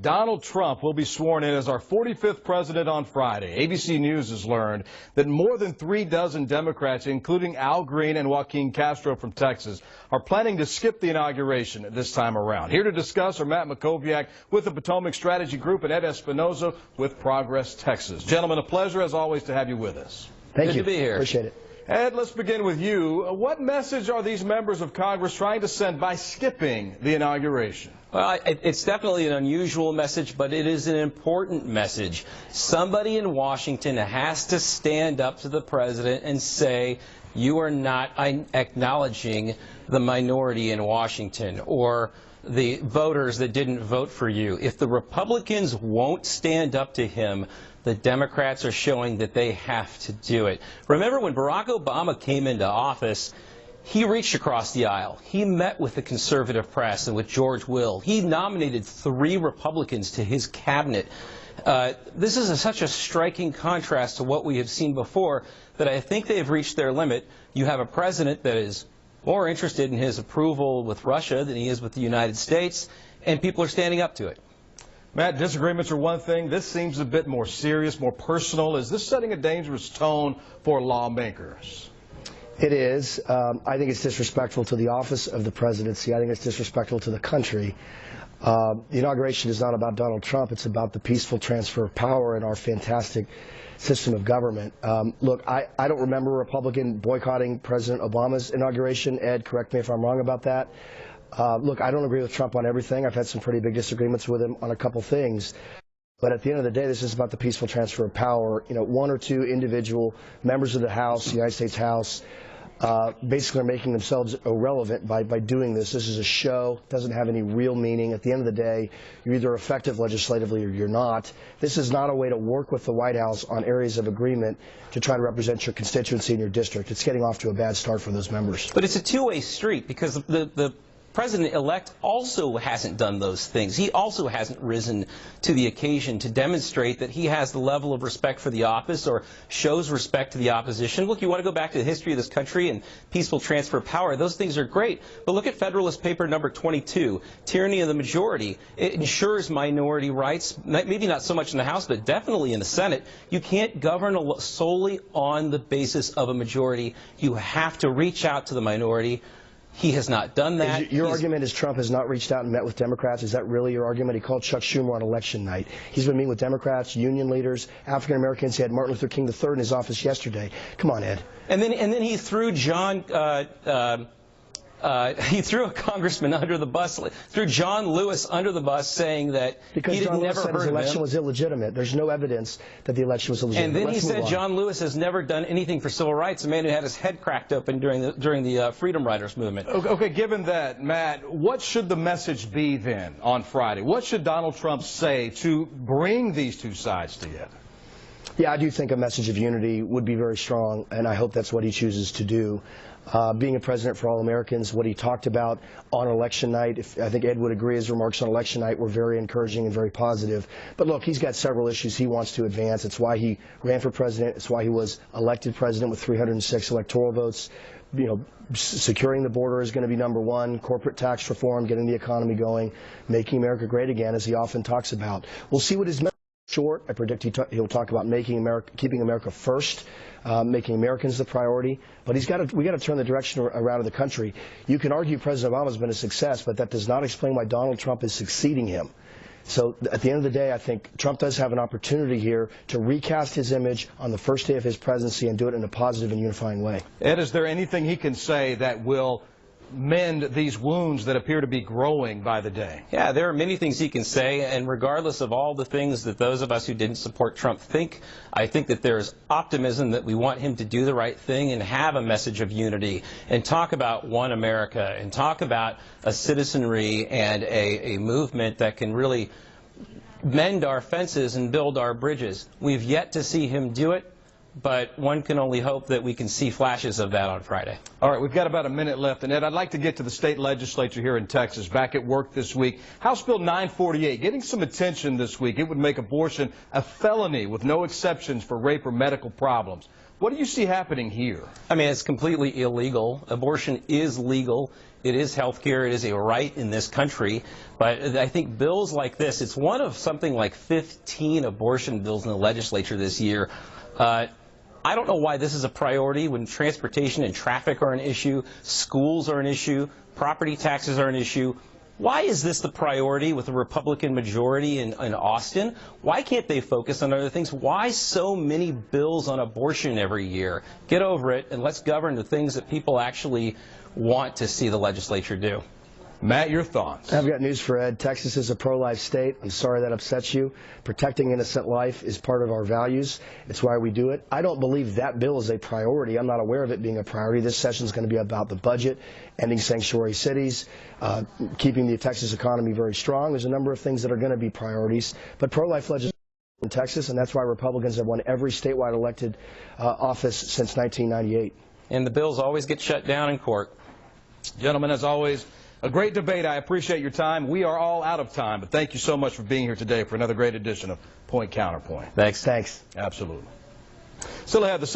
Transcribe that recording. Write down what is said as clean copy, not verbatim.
Donald Trump will be sworn in as our 45th president on Friday. ABC News has learned that more than 36 Democrats, including Al Green and Joaquin Castro from Texas, are planning to skip the inauguration this time around. Here to discuss are Matt Makoviak with the Potomac Strategy Group and Ed Espinoza with Progress Texas. Gentlemen, a pleasure as always to have you with us. Thank you. Good to be here. Appreciate it. Ed, let's begin with you. What message are these members of Congress trying to send by skipping the inauguration? Well, it's definitely an unusual message, but it is an important message. Somebody in Washington has to stand up to the president and say, you are not acknowledging the minority in Washington or the voters that didn't vote for you. If the Republicans won't stand up to him, the Democrats are showing that they have to do it. Remember when Barack Obama came into office, he reached across the aisle. He met with the conservative press and with George Will. He nominated 3 Republicans to his cabinet. This is such a striking contrast to what we have seen before that I think they've reached their limit. You have a president that is more interested in his approval with Russia than he is with the United States, and people are standing up to it. Matt, disagreements are one thing. This seems a bit more serious, more personal. Is this setting a dangerous tone for lawmakers? It is. I think it's disrespectful to the office of the presidency. I think it's disrespectful to the country. The inauguration is not about Donald Trump. It's about the peaceful transfer of power in our fantastic system of government. Look, I don't remember a Republican boycotting President Obama's inauguration. Ed, correct me if I'm wrong about that. Look, I don't agree with Trump on everything. I've had some pretty big disagreements with him on a couple things. But at the end of the day, this is about the peaceful transfer of power. You know, 1 or 2 individual members of the House, the United States House, basically are making themselves irrelevant by doing this. This is a show. It doesn't have any real meaning. At the end of the day, you're either effective legislatively or you're not. This is not a way to work with the White House on areas of agreement to try to represent your constituency in your district. It's getting off to a bad start for those members. But it's a two-way street because the President-elect also hasn't done those things. He also hasn't risen to the occasion to demonstrate that he has the level of respect for the office or shows respect to the opposition. Look, you want to go back to the history of this country and peaceful transfer of power. Those things are great. But look at Federalist Paper number 22, tyranny of the majority. It ensures minority rights, maybe not so much in the House, but definitely in the Senate. You can't govern solely on the basis of a majority. You have to reach out to the minority. He has not done that. Your argument is Trump has not reached out and met with Democrats. Is that really your argument? He called Chuck Schumer on election night. He's been meeting with Democrats, union leaders, African Americans. He had Martin Luther King III in his office yesterday. Come on, Ed. And then he threw he threw a congressman under the bus, threw John Lewis under the bus, saying that because he John Lewis never said heard his of election him. was illegitimate. There's no evidence that the election was illegitimate. And then Let's he said John Lewis has never done anything for civil rights, a man who had his head cracked open during the Freedom Riders movement. Okay, given that, Matt, what should the message be then on Friday? What should Donald Trump say to bring these two sides together? Yeah, I do think a message of unity would be very strong, and I hope that's what he chooses to do. Being a president for all Americans, what he talked about on election night, I think Ed would agree, his remarks on election night were very encouraging and very positive. But look, he's got several issues he wants to advance. It's why he ran for president. It's why he was elected president with 306 electoral votes. You know, securing the border is going to be number 1. Corporate tax reform, getting the economy going, making America great again, as he often talks about. We'll see what his message is short. I predict he'll talk about keeping America first. Making Americans the priority, but we got to turn the direction around of the country. You can argue President Obama's been a success, but that does not explain why Donald Trump is succeeding him. So at the end of the day, I think Trump does have an opportunity here to recast his image on the first day of his presidency and do it in a positive and unifying way. Ed, is there anything he can say that will mend these wounds that appear to be growing by the day? Yeah, there are many things he can say, and regardless of all the things that those of us who didn't support Trump think, I think that there's optimism that we want him to do the right thing and have a message of unity and talk about one America and talk about a citizenry and a movement that can really mend our fences and build our bridges. We've yet to see him do it, but one can only hope that we can see flashes of that on Friday. All right, we've got about a minute left. And Ed, I'd like to get to the state legislature here in Texas, back at work this week. House Bill 948 getting some attention this week. It would make abortion a felony with no exceptions for rape or medical problems. What do you see happening here? I mean, it's completely illegal. Abortion is legal It is health care. It is a right in this country. But I think bills like this, it's one of something like 15 abortion bills in the legislature this year. I don't know why this is a priority when transportation and traffic are an issue, schools are an issue, property taxes are an issue. Why is this the priority with a Republican majority in Austin? Why can't they focus on other things? Why so many bills on abortion every year? Get over it and let's govern the things that people actually want to see the legislature do. Matt, your thoughts? I've got news for Ed. Texas is a pro-life state. I'm sorry that upsets you. Protecting innocent life is part of our values. It's why we do it. I don't believe that bill is a priority. I'm not aware of it being a priority. This session is going to be about the budget, ending sanctuary cities, keeping the Texas economy very strong. There's a number of things that are going to be priorities. But pro-life legislation in Texas, and that's why Republicans have won every statewide elected office since 1998. And the bills always get shut down in court. Gentlemen, as always, a great debate. I appreciate your time. We are all out of time, but thank you so much for being here today for another great edition of Point Counterpoint. Thanks. Thanks. Absolutely. Still ahead, the